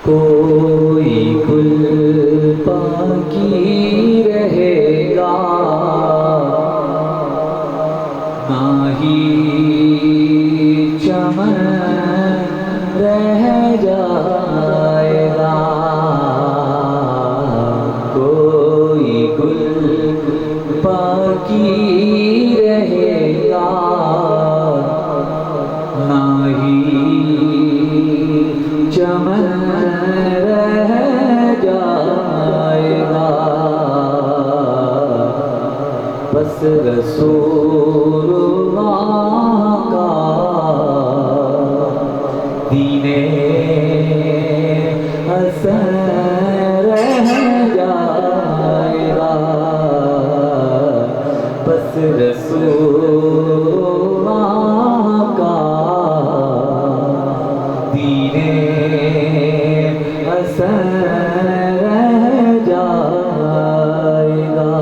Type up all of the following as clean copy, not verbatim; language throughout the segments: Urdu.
کوئی گل باقی رہے گا نہ ہی چمن رہ جائے گا کوئی گل باقی رہے گا نہ ہی چمن رہ جائے گا بس رسول اللہ کا دین حسن رہ جائے گا بس رسول اللہ کا دین حسن رہ جائے گا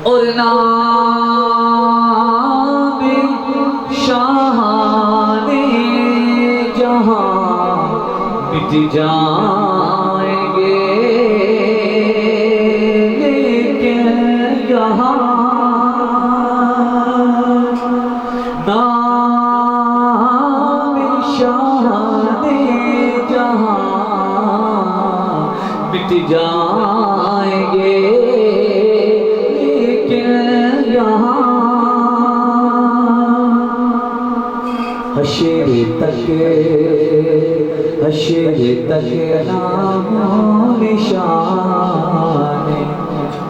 اور نام شاہان جہاں مٹ جائیں گے لیکن یہاں نام شاہان جہاں مٹ جائیں گے حشر تک نام و نشان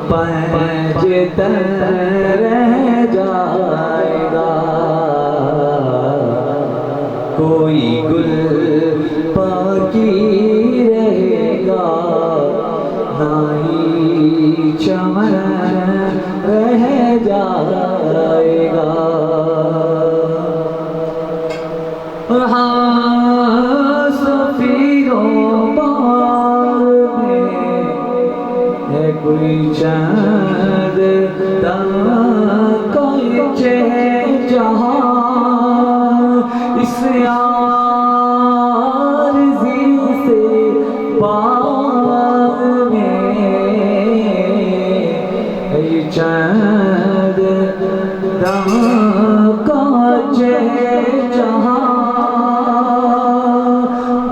پنج تن رہ جائے گا کوئی گل باقی رہے گا نہ ہی چمن رہ جائے گا سفیروں بار میں ہے کوئی چند دم کوئی جہاں اس عارضی سے بار میں ہے چند دم جہاں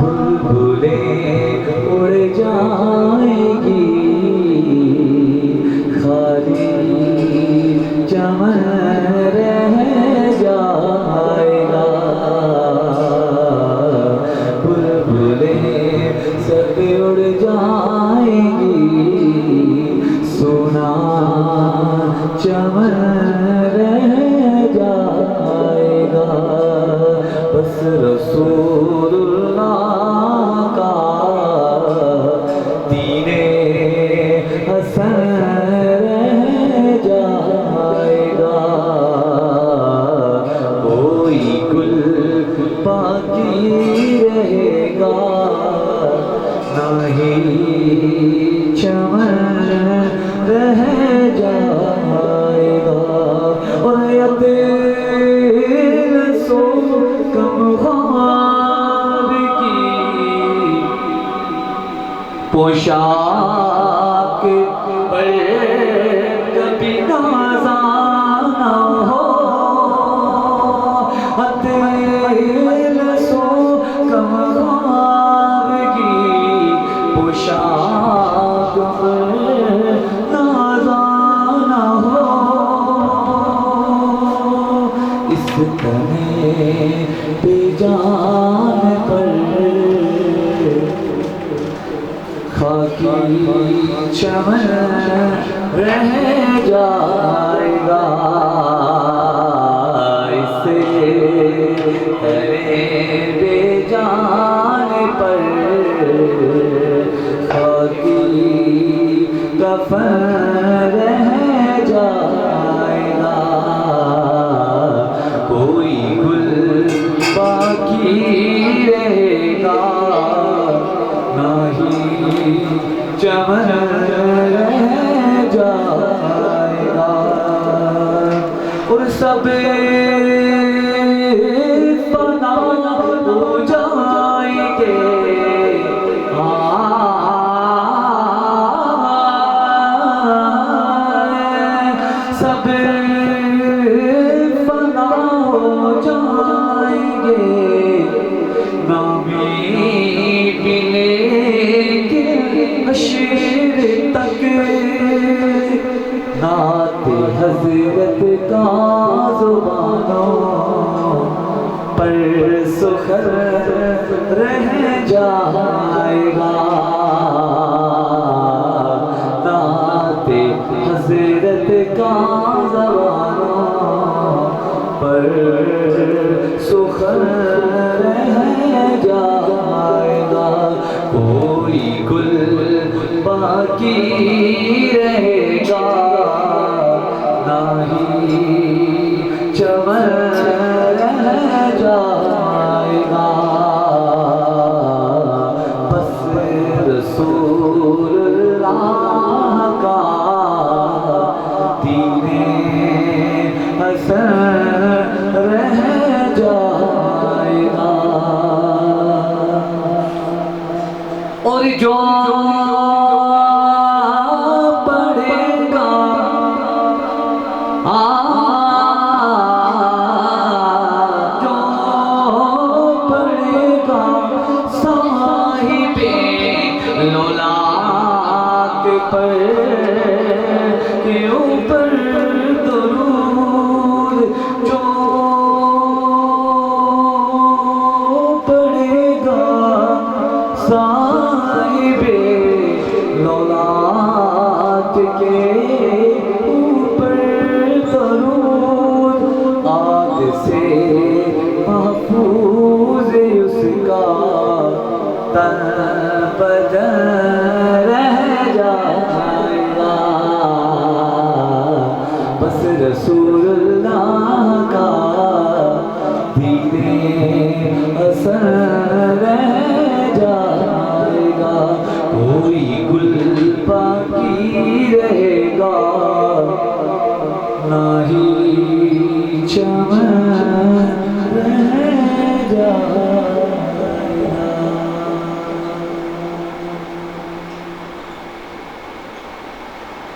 بلبلیں اڑ جائیں گی خالی چمن رہ جائے گا بلبلیں سب اڑ جائیں گی سونا چمن رہ جائے گا بس رسول اللہ کا دین حسن رہ جائے گا کوئی گل باقی رہے گا نہ ہی چمن رہ جائے گا اور پوشاک پر کبھی نازا نہ ہو دل سو کم خواہی پوشاک پر نازا نہ ہو اس تنے بے جان پر خاکی چمن رہ جائے گا اس تنے بے جان پر خاکی کفن رہ جائے گا کوئی گل باقی رہے گا نہ ہی چمن رہ جائے گا اور سب فنا پر سخن رہ جائے گا، نعت حضرت کا زبانوں پر سخن رہ جائے گا، کوئی گل باقی رہے گا نہ ہی چمن رہ جائے گا، بس رسول اللہ کا دین حسن رہ جائے گا، اور جو پڑھے گا جو پڑھے گا صاحب لولاک پر کے اوپر درود، جو پڑھے گا صاحب لولاک کے اوپر درود، آگ سے محفوظ اس کا تن بدن رہ جائے گا، بس رسول اللہ کا دین حسن رہ جائے گا، کوئی گل باقی رہے گا نہ ہی چمن رہ جائے گا۔